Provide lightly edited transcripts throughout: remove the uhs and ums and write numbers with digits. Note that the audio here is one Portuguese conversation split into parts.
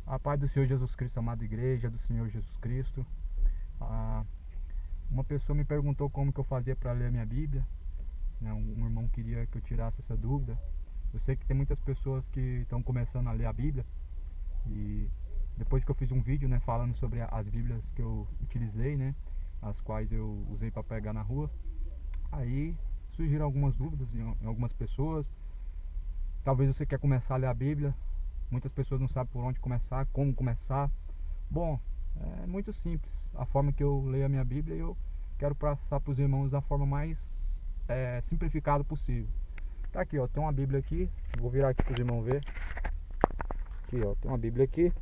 A paz do Senhor Jesus Cristo, amada igreja do Senhor Jesus Cristo. Uma pessoa me perguntou como que eu fazia para ler a minha Bíblia, né? Um irmão queria que eu tirasse essa dúvida. Eu sei que tem muitas pessoas que estão começando a ler a Bíblia, e depois que eu fiz um vídeo, né, falando sobre as Bíblias que eu utilizei, né, as quais eu usei para pregar na rua, aí surgiram algumas dúvidas em algumas pessoas. Talvez você quer começar a ler a Bíblia, muitas pessoas não sabem por onde começar, como começar. Bom, é muito simples a forma que eu leio a minha Bíblia, e eu quero passar para os irmãos da forma mais simplificada possível. Tá aqui, ó, tem uma Bíblia aqui, vou virar aqui para os irmãos ver. Aqui, ó, tem uma Bíblia aqui.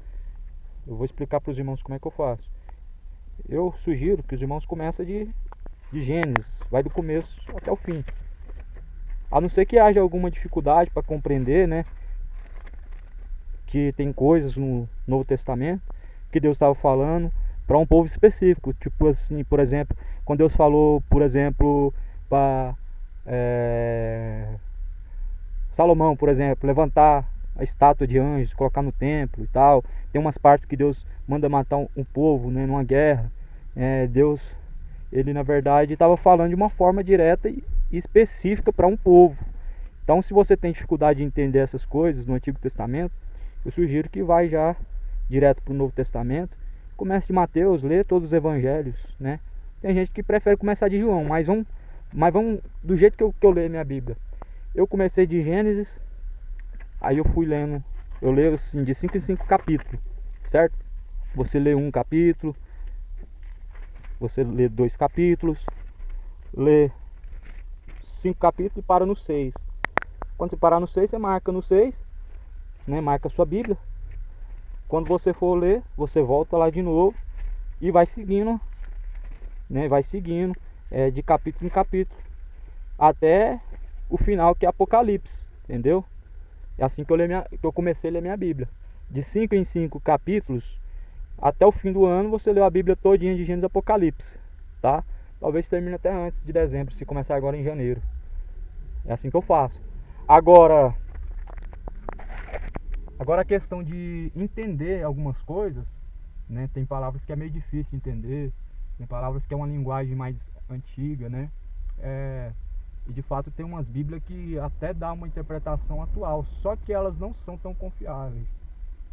Eu vou explicar para os irmãos como é que eu faço. Eu sugiro que os irmãos comecem de Gênesis, vai do começo até o fim. A não ser que haja alguma dificuldade para compreender, né, que tem coisas no Novo Testamento que Deus estava falando para um povo específico, tipo assim, por exemplo, quando Deus falou, por exemplo, para Salomão, por exemplo, levantar a estátua de anjos, colocar no templo e tal. Tem umas partes que Deus manda matar um povo, né, numa guerra. Deus, ele na verdade estava falando de uma forma direta e específica para um povo. Então, se você tem dificuldade de entender essas coisas no Antigo Testamento, eu sugiro que vai já direto para o Novo Testamento. Comece de Mateus, lê todos os evangelhos, né? Tem gente que prefere começar de João, mas vamos do jeito que eu leio a minha Bíblia. Eu comecei de Gênesis, aí eu fui lendo, eu leio assim de 5 em 5 capítulos, certo? Você lê um capítulo, você lê 2 capítulos, lê 5 capítulos e para no 6. Quando você parar no 6, você marca no 6, né? Marca a sua Bíblia. Quando você for ler, você volta lá de novo e vai seguindo, né? Vai seguindo de capítulo em capítulo até o final, que é Apocalipse, entendeu? É assim que eu comecei a ler minha Bíblia. De 5 em 5 capítulos, até o fim do ano você leu a Bíblia todinha de Gênesis e Apocalipse, tá? Talvez termine até antes de dezembro, se começar agora em janeiro. É assim que eu faço. Agora a questão de entender algumas coisas, né? Tem palavras que é meio difícil de entender, tem palavras que é uma linguagem mais antiga, né? E de fato tem umas Bíblias que até dá uma interpretação atual, só que elas não são tão confiáveis.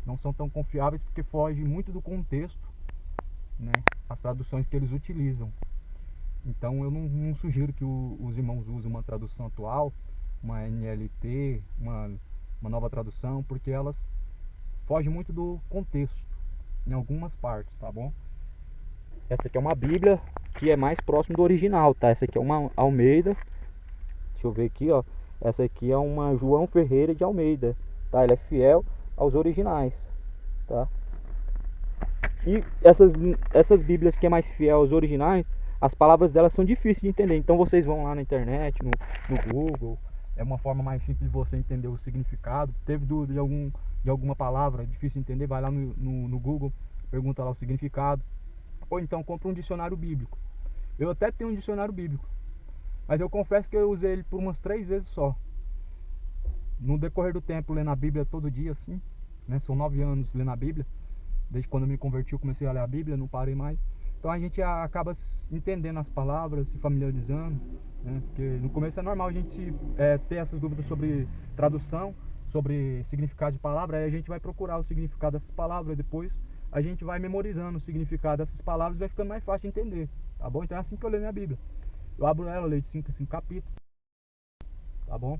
Não são tão confiáveis porque foge muito do contexto, né? As traduções que eles utilizam. Então eu não sugiro que os irmãos usem uma tradução atual, uma NLT, uma nova tradução, porque elas fogem muito do contexto em algumas partes, tá bom? Essa aqui é uma Bíblia que é mais próximo do original, tá? Essa aqui é uma Almeida. Deixa eu ver aqui, ó. Essa aqui é uma João Ferreira de Almeida, tá? Ela é fiel aos originais, tá? E essas Bíblias que é mais fiel aos originais, as palavras delas são difíceis de entender. Então vocês vão lá na internet, no Google, é uma forma mais simples de você entender o significado. Teve dúvida de alguma palavra difícil de entender, vai lá no Google, pergunta lá o significado. Ou então compra um dicionário bíblico. Eu até tenho um dicionário bíblico, mas eu confesso que eu usei ele por umas 3 vezes só. No decorrer do tempo, lendo a Bíblia todo dia, assim, né? São 9 anos lendo a Bíblia. Desde quando eu me converti, eu comecei a ler a Bíblia, não parei mais. Então a gente acaba entendendo as palavras, se familiarizando, né? Porque no começo é normal a gente ter essas dúvidas sobre tradução, sobre significado de palavra. Aí a gente vai procurar o significado dessas palavras, depois a gente vai memorizando o significado dessas palavras e vai ficando mais fácil de entender, tá bom? Então é assim que eu leio minha Bíblia. Eu abro ela, eu leio de 5 em 5 capítulos, tá bom?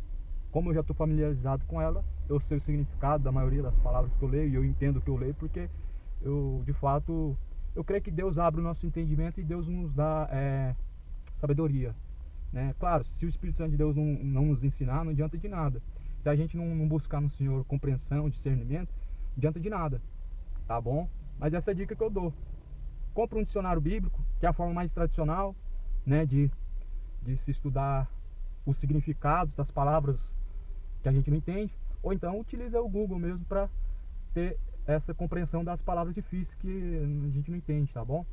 Como eu já estou familiarizado com ela, eu sei o significado da maioria das palavras que eu leio, e eu entendo o que eu leio, porque eu, de fato, eu creio que Deus abre o nosso entendimento e Deus nos dá sabedoria, né? Claro, se o Espírito Santo de Deus não nos ensinar, não adianta de nada. Se a gente não buscar no Senhor compreensão, discernimento, não adianta de nada, tá bom? Mas essa é a dica que eu dou. Compre um dicionário bíblico, que é a forma mais tradicional, né, de se estudar os significados das palavras que a gente não entende, ou então utiliza o Google mesmo para ter essa compreensão das palavras difíceis que a gente não entende, tá bom?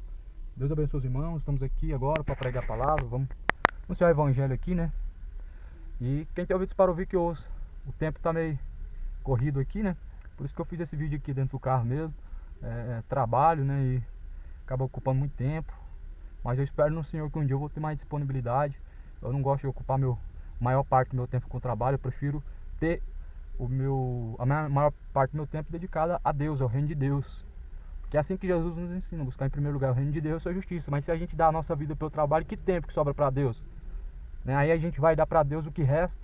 Deus abençoe os irmãos, estamos aqui agora para pregar a palavra, vamos anunciar o evangelho aqui, né? E quem tem ouvidos para ouvir que ouça. O tempo tá meio corrido aqui, né? Por isso que eu fiz esse vídeo aqui dentro do carro mesmo. Trabalho, né, e acaba ocupando muito tempo. Mas eu espero no Senhor que um dia eu vou ter mais disponibilidade. Eu não gosto de ocupar maior parte do meu tempo com trabalho. Eu prefiro ter a maior parte do meu tempo dedicada a Deus, ao reino de Deus. Porque é assim que Jesus nos ensina, buscar em primeiro lugar o reino de Deus e sua justiça. Mas se a gente dá a nossa vida pelo trabalho, que tempo que sobra para Deus? Né? Aí a gente vai dar para Deus o que resta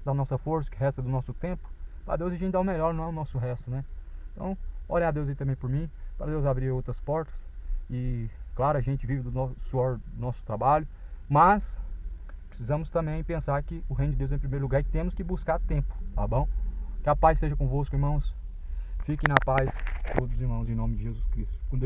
da nossa força, o que resta do nosso tempo. Para Deus a gente dá o melhor, não é o nosso resto, né? Então, ore a Deus aí também por mim, para Deus abrir outras portas. E, claro, a gente vive do suor do nosso trabalho, mas precisamos também pensar que o reino de Deus é em primeiro lugar e temos que buscar tempo, tá bom? Que a paz esteja convosco, irmãos. Fiquem na paz, todos os irmãos, em nome de Jesus Cristo. Com Deus.